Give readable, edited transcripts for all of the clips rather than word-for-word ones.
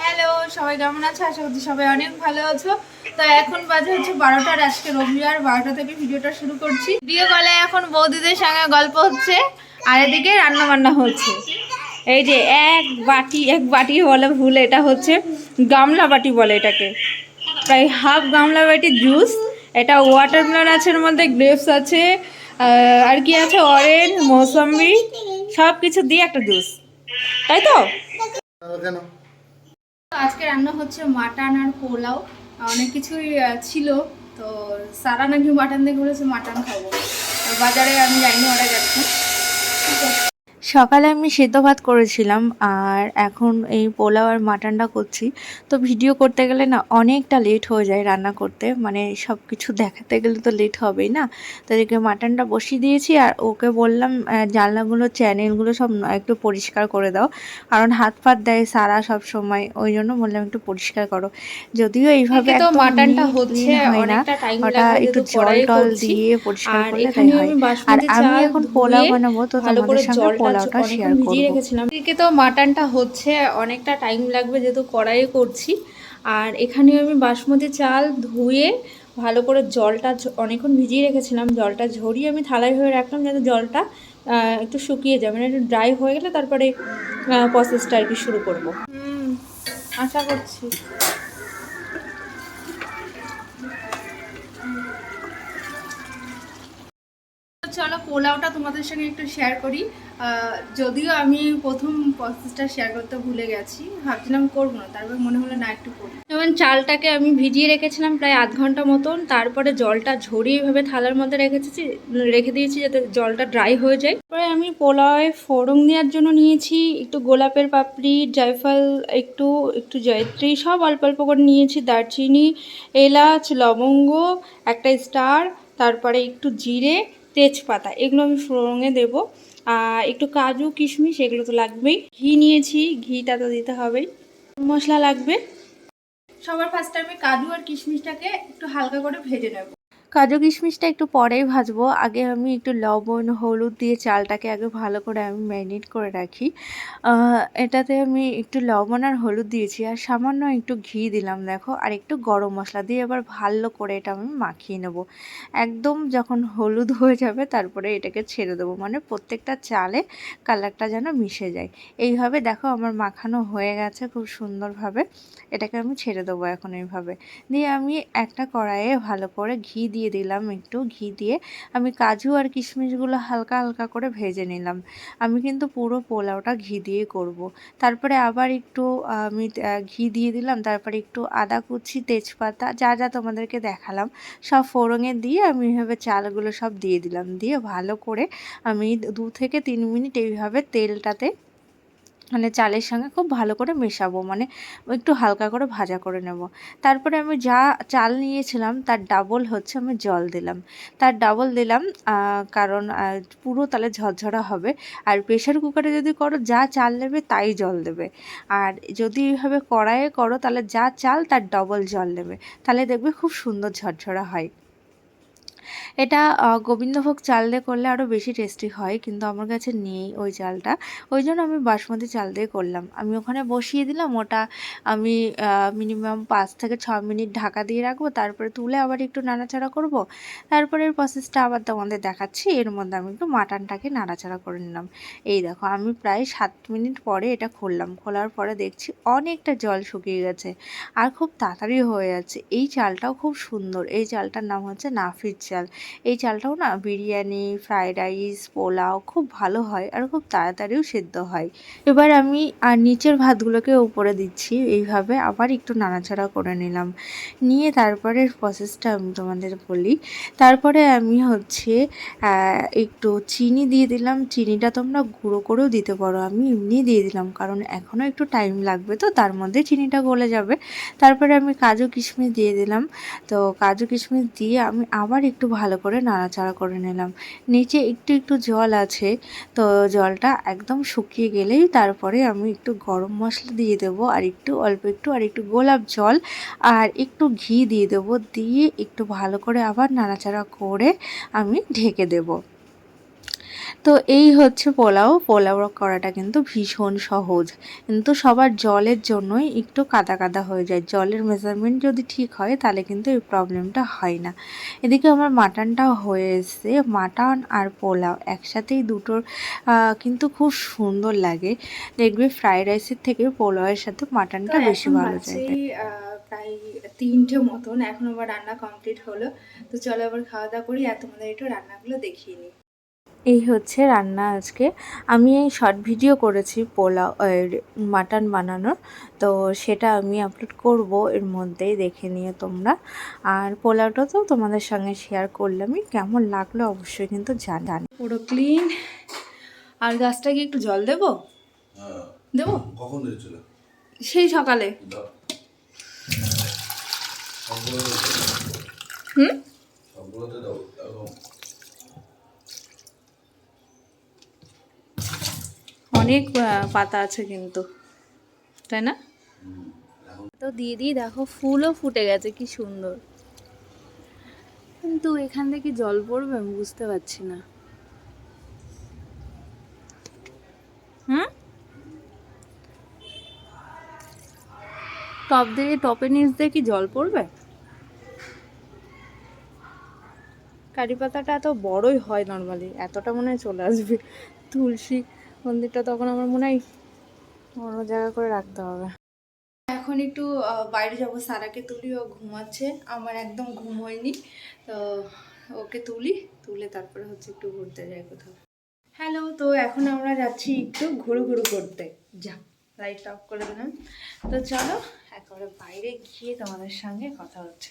Hello, সবাই কেমন আছো? আশা করছি সবাই অনেক ভালো আছো। তো এখন বাজে হচ্ছে 12টার, আজকে রবিবার। 12টা থেকে ভিডিওটা শুরু করছি। ভিডিও কলে এখন বৌদিদের সঙ্গে গল্প হচ্ছে আর এদিকে রান্না বান্না হচ্ছে। এই যে এক বাটি বলে ভুল, এটা হচ্ছে গামলা বাটি বলে এটাকে। প্রায় হাফ গামলা বাটি জুস। এটা ওয়াটারমেলন আছে, এর মধ্যে গ্রেপস আছে, আর কি আছে, অরেঞ্জ, মৌসম্বি, সব কিছু দিয়ে একটা জুস, তাই তো? আজকে রান্না হচ্ছে মাটন আর পোলাও। অনেক কিছুই ছিল। তো সারা নাকি মাটন দিয়ে বলেছে মাটন খাবো। বাজারে আমি যাইনি, ওরা গেছে। সকালে আমি সেদ্ধ ভাত করেছিলাম আর এখন এই পোলাও আর মাটনটা করছি। তো ভিডিও করতে গেলে না অনেকটা লেট হয়ে যায় রান্না করতে, মানে সব কিছু দেখাতে গেলে তো লেট হবেই না। তো এদিকে মাটনটা বসিয়ে দিয়েছি আর ওকে বললাম জানলাগুলো চ্যানেলগুলো সব একটু পরিষ্কার করে দাও, কারণ হাত ফাত দেয় সারা সব সময়, ওই জন্য বললাম একটু পরিষ্কার করো। যদিও এইভাবে তো একদম মাটনটা নিট হচ্ছে ক্লিন হয় না, অনেকটা টাইম ওটা লাগবে একটু যেহেতু জল কড়াইয়ে টল করছি। দিয়ে পরিষ্কার আর করলে তাই এখানে হয়। আমি আর বাসমতি আমি চাল এখন পোলাও ধুয়ে বানাবো, তো ভালো করে তোমাদের সঙ্গে জলটা পোলাওটা অনেকক্ষণ শেয়ার ভিজিয়ে করব। রেখেছিলাম। এদিকে তো মাটনটা হচ্ছে অনেকটা টাইম লাগবে যেহেতু কড়াইয়ে করছি। আর এখানে আমি বাসমতি চাল ধুয়ে ভালো করে জলটা অনেকক্ষণ ভিজিয়ে রেখেছিলাম, জলটা ঝরিয়ে আমি থালায় হয়ে রাখলাম যাতে জলটা একটু শুকিয়ে যায়, মানে একটু ড্রাই হয়ে গেলে তারপরে প্রসেসটা আর কি শুরু করব। আশা করছি। চলো পোলাওটা তোমাদের সঙ্গে একটু শেয়ার করি। যদিও আমি প্রথম প্রসেসটা শেয়ার করতে ভুলে গেছি, ভাবছিলাম করবো না, তারপর মনে হলো না একটু করি। যেমন চালটাকে আমি ভিজিয়ে রেখেছিলাম প্রায় আধ ঘন্টা মতন, তারপরে জলটা ঝরিয়ে এভাবে থালার মধ্যে রেখে দিয়েছি যাতে জলটা ড্রাই হয়ে যায়। তারপরে আমি পোলাওয়ে ফোড়ন দেওয়ার জন্য নিয়েছি একটু গোলাপের পাপড়ি, জায়ফল, একটু একটু জয়ত্রী, সব অল্প অল্প করে নিয়েছি, দারচিনি, এলাচ, লবঙ্গ, একটা স্টার, তারপরে একটু জিরে, তেজপাতা, এগুলো আমি ফোড়নে দেবো। আর একটু কাজু কিশমিশ এগুলো তো লাগবেই। ঘি নিয়েছি, ঘিটা তো দিতে হবেই। মশলা লাগবে। সবার ফার্স্টে আমি কাজু আর কিশমিশটাকে একটু হালকা করে ভেজে নেব। কাজু কিশমিশটা একটু পরেই ভাজবো, আগে আমি একটু লবণ হলুদ দিয়ে চালটাকে আগে ভালো করে আমি ম্যারিনেট করে রাখি। এটাতে আমি একটু লবণ আর হলুদ দিয়েছি আর সামান্য একটু ঘি দিলাম দেখো, আর একটু গরম মশলা দিয়ে এবার ভালো করে এটা আমি মাখিয়ে নেব। একদম যখন হলুদ হয়ে যাবে তারপরে এটাকে ছেড়ে দেবো, মানে প্রত্যেকটা চালে কালারটা যেন মিশে যায়। এইভাবে দেখো আমার মাখানো হয়ে গেছে খুব সুন্দরভাবে। এটাকে আমি ছেড়ে দেবো এখন এইভাবে। দিয়ে আমি একটা কড়াইয়ে ভালো করে ঘি দিয়ে দিলাম, একটু ঘি দিয়ে আমি কাজু আর কিশমিশগুলো হালকা হালকা করে ভেজে নিলাম। আমি কিন্তু পুরো পোলাওটা ঘি দিয়ে করব। তারপরে আবার একটু আমি ঘি দিয়ে দিলাম, তারপরে একটু আদা কুচি, তেজপাতা, যা যা তোমাদেরকে দেখালাম সব ফোড়নে দিয়ে আমি এভাবে চালগুলো সব দিয়ে দিলাম। দিয়ে ভালো করে আমি 2 থেকে 3 মিনিট এইভাবে তেলটাতে, মানে চালের সঙ্গে খুব ভালো করে মেশাবো, মানে একটু হালকা করে ভাজা করে নেব। তারপরে আমি যা চাল নিয়েছিলাম তার ডাবল হচ্ছে আমি জল দিলাম, তার ডাবল দিলাম, কারণ পুরো তাহলে ঝরঝরা হবে। আর প্রেশার কুকারে যদি করো যা চাল নেবে তাই জল দেবে, আর যদি এইভাবে কড়াইয়ে করো তাহলে যা চাল তার ডবল জল নেবে, তাহলে দেখবে খুব সুন্দর ঝরঝরা হয়। এটা গোবিন্দভোগ চাল দিয়ে করলে আরও বেশি টেস্টি হয়, কিন্তু আমার কাছে নেই ওই চালটা, ওই জন্য আমি বাসমতি চাল দিয়ে করলাম। আমি ওখানে বসিয়ে দিলাম, ওটা আমি মিনিমাম 5 থেকে 6 মিনিট ঢাকা দিয়ে রাখবো, তারপরে তুলে আবার একটু নাড়াচাড়া করব। তারপরের প্রসেসটা আবার তোমাদের দেখাচ্ছি। এর মধ্যে আমি একটু মাটনটাকে নাড়াচাড়া করে নিলাম। এই দেখো আমি প্রায় 7 মিনিট পরে এটা খুললাম, খোলার পরে দেখছি অনেকটা জল শুকিয়ে গেছে আর খুব তাড়াতাড়ি হয়ে যাচ্ছে। এই চালটাও খুব সুন্দর, এই চালটার নাম হচ্ছে নাফিস চাল। এই চালটাও না বিরিয়ানি, ফ্রায়েড রাইস, পোলাও খুব ভালো হয় আর খুব তাড়াতাড়িও সেদ্ধ হয়। এবার আমি নিচের ভাতগুলোকে উপরে দিচ্ছি, এইভাবে আবার একটু নাড়াচাড়া করে নিলাম। নিয়ে তারপরের প্রসেসটা আমি তোমাদের বলি। তারপরে আমি হচ্ছে একটু চিনি দিয়ে দিলাম। চিনিটা তোমরা গুঁড়ো করেও দিতে পারো, আমি এমনি দিয়ে দিলাম কারণ এখনও একটু টাইম লাগবে, তো তার মধ্যে চিনিটা গলে যাবে। তারপরে আমি কাজু কিশমিশ দিয়ে দিলাম। তো কাজু কিশমিশ দিয়ে আমি আবার একটু ভালো করে নাড়াচাড়া করে নিলাম। নিচে একটু একটু জল আছে, তো জলটা একদম শুকিয়ে গেলেই তারপরে আমি একটু গরম মশলা দিয়ে দেবো, আর একটু অল্প একটু আর একটু গোলাপ জল আর একটু ঘি দিয়ে দেবো, দিয়ে একটু ভালো করে আবার নাড়াচাড়া করে আমি ঢেকে দেবো। তো এই হচ্ছে পোলাও। পোলাও করাটা কিন্তু ভীষণ সহজ, কিন্তু সবার জলের জন্যই একটু কাদা কাদা হয়ে যায়। জলের মেজারমেন্ট যদি ঠিক হয় তাহলে কিন্তু এই প্রবলেমটা হয় না। এদিকে আমার মাটনটাও হয়ে এসছে। মাটন আর পোলাও একসাথেই দুটোর কিন্তু খুব সুন্দর লাগে। দেখবে ফ্রাইড রাইসের থেকে পোলাওয়ের সাথে মাটনটা বেশি ভালো যায়। প্রায় 3টে মতন, এখন আবার রান্না কমপ্লিট হলো। তো চলো আবার খাওয়া দাওয়া করি আর তোমাদের একটু রান্নাগুলো দেখিয়ে নিই। এই হচ্ছে রান্না আজকে। আমি এই শর্ট ভিডিও করেছি পোলাও মাটন বানানোর, তো সেটা আমি আপলোড করব এর মধ্যেই, দেখে নিয়ে তোমরা। আর পোলাওটা তো তোমাদের সঙ্গে শেয়ার করলামই, কেমন লাগলো অবশ্যই কিন্তু জানি। পুরো ক্লিন। আর গাছটা কি একটু জল দেবো? দেবো কখন দিয়েছিল? সেই সকালে। হুম, অনেক পাতা আছে কিন্তু, তাই না? তো দিয়ে দিয়ে দেখো ফুলও ফুটে গেছে, কি সুন্দর। কিন্তু এখান থেকে জল পড়বে আমি বুঝতে পারছি না। টপ দিয়ে টপের নিচ দিয়ে কি জল পড়বে? কারি পাতাটা এত বড়ই হয় নর্মালি, এতটা মনে হয় চলে আসবে। তুলসী মন্দিরটা তখন আমার মনে হয় অন্য জায়গা করে রাখতে হবে। এখন একটু বাইরে যাবো, সারাকে তুলি, ও ঘুমাচ্ছে, আমার একদম ঘুম হয়নি। তো ওকে তুলে তারপরে হচ্ছে একটু ঘুরতে যাই কোথাও। হ্যালো, তো এখন আমরা যাচ্ছি একটু ঘুরু করতে। যা, লাইট অফ করে দিলাম। তো চলো একেবারে বাইরে গিয়ে তোমাদের সঙ্গে কথা হচ্ছে।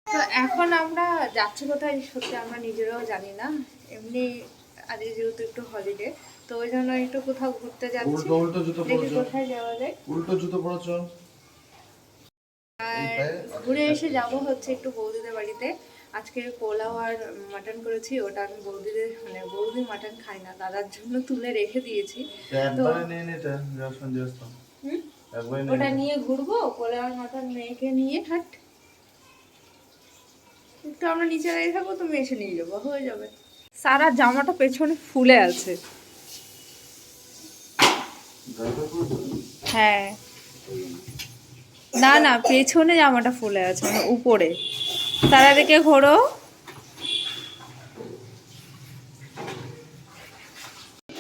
তো এখন আমরা যাচ্ছি কোথায় সত্যি আমরা নিজেরাও জানি না। এমনি আজকে যেহেতু একটু হলিডে, তো ওই জন্য একটু কোথাও ঘুরতে যাচ্ছি। দেখি কোথায় যাওয়া যায়। উল্টো জুতো পরেছো। আর ঘুরে এসে যাব হচ্ছে একটু বৌদিদের বাড়িতে। আজকে পোলাও আর মাটন করেছি, ওটা আমি বৌদি মাটন খাই না, দাদার জন্য তুলে রেখে দিয়েছি। তো ওটা নিয়ে ঘুরবো, পোলাও আর মাটন মেয়েকে নিয়ে। হাট, একটু আমরা নিচে দাঁড়িয়ে থাকবো, তুমি এসে নিয়ে যাবো, হয়ে যাবে। সারা জামাটা পেছনে ফুলে আছে। হ্যাঁ, না না, পেছনে জামাটা ফুলে আছে, মানে উপরে। তারা দিকে ঘোরো।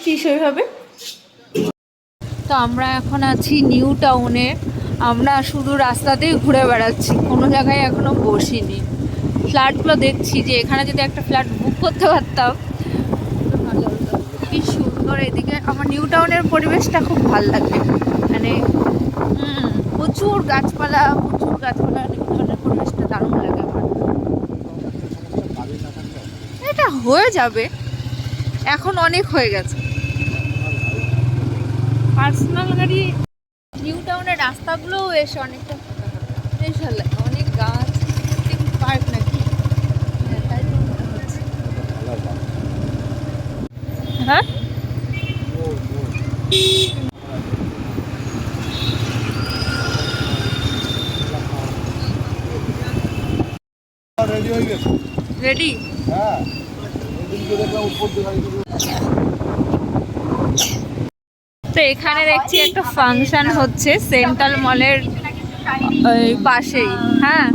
কি সেইভাবে। তো আমরা এখন আছি নিউ টাউনে। আমরা শুধু রাস্তাতেই ঘুরে বেড়াচ্ছি, কোনো জায়গায় এখনো বসিনি। ফ্ল্যাটগুলো দেখছি যে এখানে যদি একটা ফ্ল্যাট বুক করতে পারতাম ভালো হতো। কি সুন্দর এদিকে। আমার নিউ টাউনের পরিবেশটা খুব ভালো লাগে, মানে প্রচুর গাছপালা নিউ টাউনের পরিবেশটা দারুণ লাগে আমার। এটা হয়ে যাবে, এখন অনেক হয়ে গেছে। পার্সোনাল গাড়ি। নিউ টাউনের রাস্তাগুলোও এসে অনেকটা বেশ ভালো লাগে, অনেক গাছ, পার্ক নাকি। তাই তো মনে হচ্ছে। হ্যাঁ, রেডি। তো এখানে দেখছি একটা ফাংশন হচ্ছে সেন্ট্রাল মলের পাশেই। হ্যাঁ,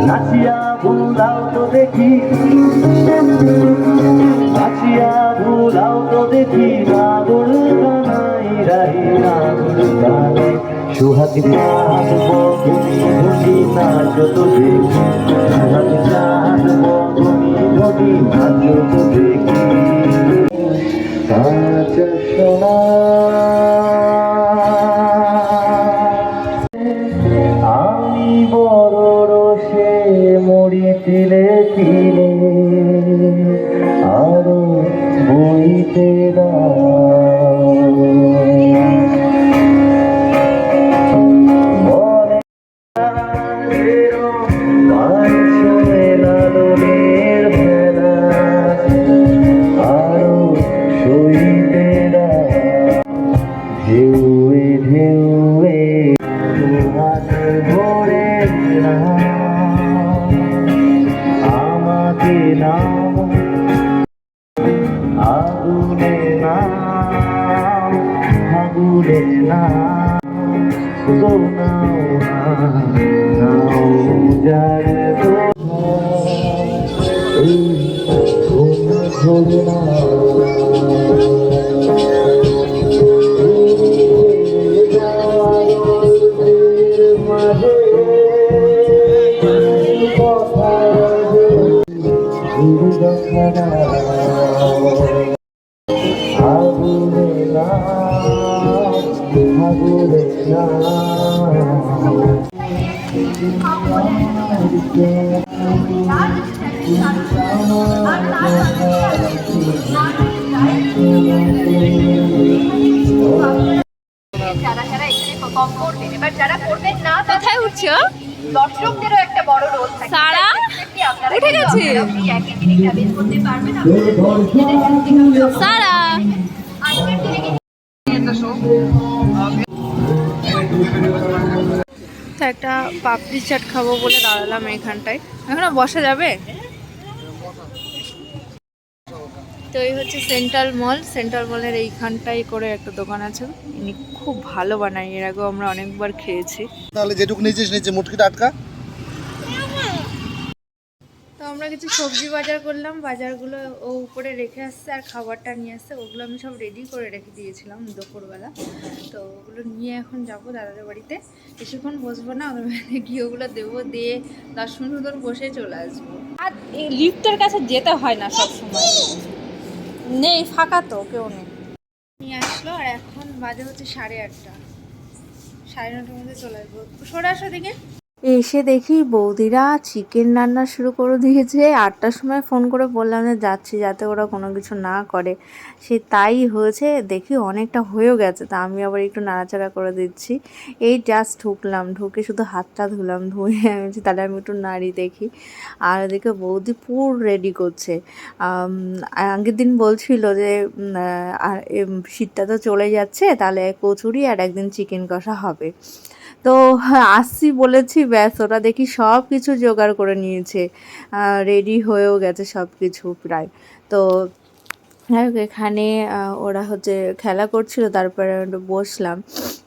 নাচিয়া ভুলাও তো দেখি, নাচিয়া ভুলাও তো দেখি, নাগর কানাই রাই নাগর কানাই। সুহাগ চাঁদ বগনি ধনি নাচ তো দেখি, সুহাগ চাঁদ বগনি ধনি নাচ তো দেখি। কাঁচা সোনা আমি বড় রসে মরি তিলে তিলে, আরো বইতে দাও লিখে নাও আগুনে নাও আগুনে নাও তো নাও নাও যার ধরে নাও যারা যারা এখানে পারফর্ম করবেন, এবার যারা করবেন না কোথায় উঠছো? দর্শকদেরও একটা বড় রোল থাকে। সারা আপনারা উঠে গেছে? এই একই জিনিসটা বের করতে পারবেন। সারা আজকের দিনে তো একটা পাপড়ি চাট খাবো বলে দাঁড়ালাম এখানটায়। এখানে বসা যাবে? তো এই হচ্ছে সেন্ট্রাল মলের এইখানটাই করে একটা দোকান আছে, ইনি খুব ভালো বানায়, এর আগেও আমরা অনেকবার খেয়েছি। তাহলে যেটুকু নিচে নিচে মুটকিটা আটকা। তো আমরা কিছু সবজি বাজার করলাম, বাজারগুলো ও উপরে রেখে আসছে আর খাবারটা নিয়ে আসছে, ওগুলো আমি সব রেডি করে রেখে দিয়েছিলাম দুপুরবেলা। তো ওগুলো নিয়ে এখন যাব দাদাদের বাড়িতে, বেশিক্ষণ বসবো না, ওদের বাড়িতে গিয়ে ওগুলো দেবো, দিয়ে 10 মিনিট মতন বসে চলে আসবো। আর এই লিফটের কাছে যেতে হয় না সব সময়, নেই ফাঁকা তো কেউ নেই। নিয়ে আসলো আর এখন বাজে হচ্ছে 8:30, 9:30 মধ্যে চলে আসবো। সরে আসো দিকে। এসে দেখি বৌদিরা চিকেন রান্না শুরু করে দিয়েছে। 8টার সময় ফোন করে বললাম যে যাচ্ছি, যাতে ওরা কোনো কিছু না করে, সে তাই হয়েছে। দেখি অনেকটা হয়েও গেছে, তা আমি আবার একটু নাড়াচাড়া করে দিচ্ছি। এই জাস্ট ঢুকলাম, ঢুকে শুধু হাতটা ধুলাম, ধুয়ে আমি তাহলে আমি একটু নাড়ি দেখি। আর এদিকে বৌদি পুর রেডি করছে। আগের দিন বলছিল যে আর শীতটা তো চলে যাচ্ছে, তাহলে কচুরি আর একদিন চিকেন কষা হবে। তো আসছি বলেছি, ব্যাস ওরা দেখি সব কিছু জোগাড় করে নিয়েছে, রেডি হয়েও গেছে সব কিছু প্রায়। তো এখানে ওরা হচ্ছে খেলা করছিল, তারপরে একটু বসলাম,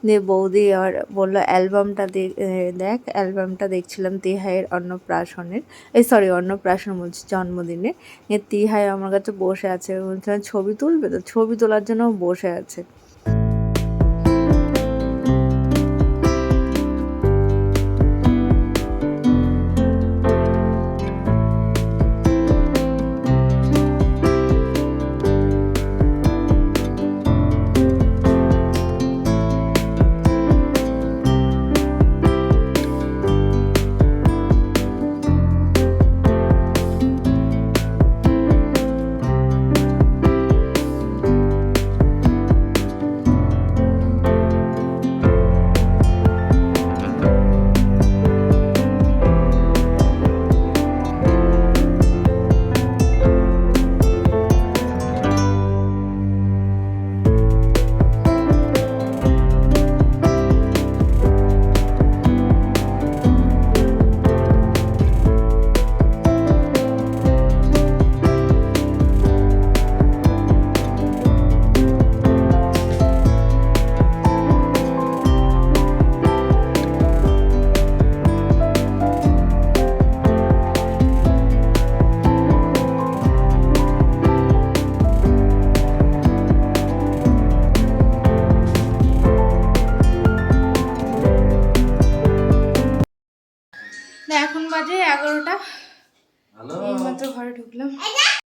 দিয়ে বৌদি আর বললো অ্যালবামটা দেখ। অ্যালবামটা দেখছিলাম তিহাইয়ের অন্নপ্রাশন বলছি, জন্মদিনে। তিহাই আমার কাছে বসে আছে, ছবি তুলবে, তো ছবি তোলার জন্য বসে আছে। এখন বাজে 11টা, এইমাত্র ঘরে ঢুকলাম।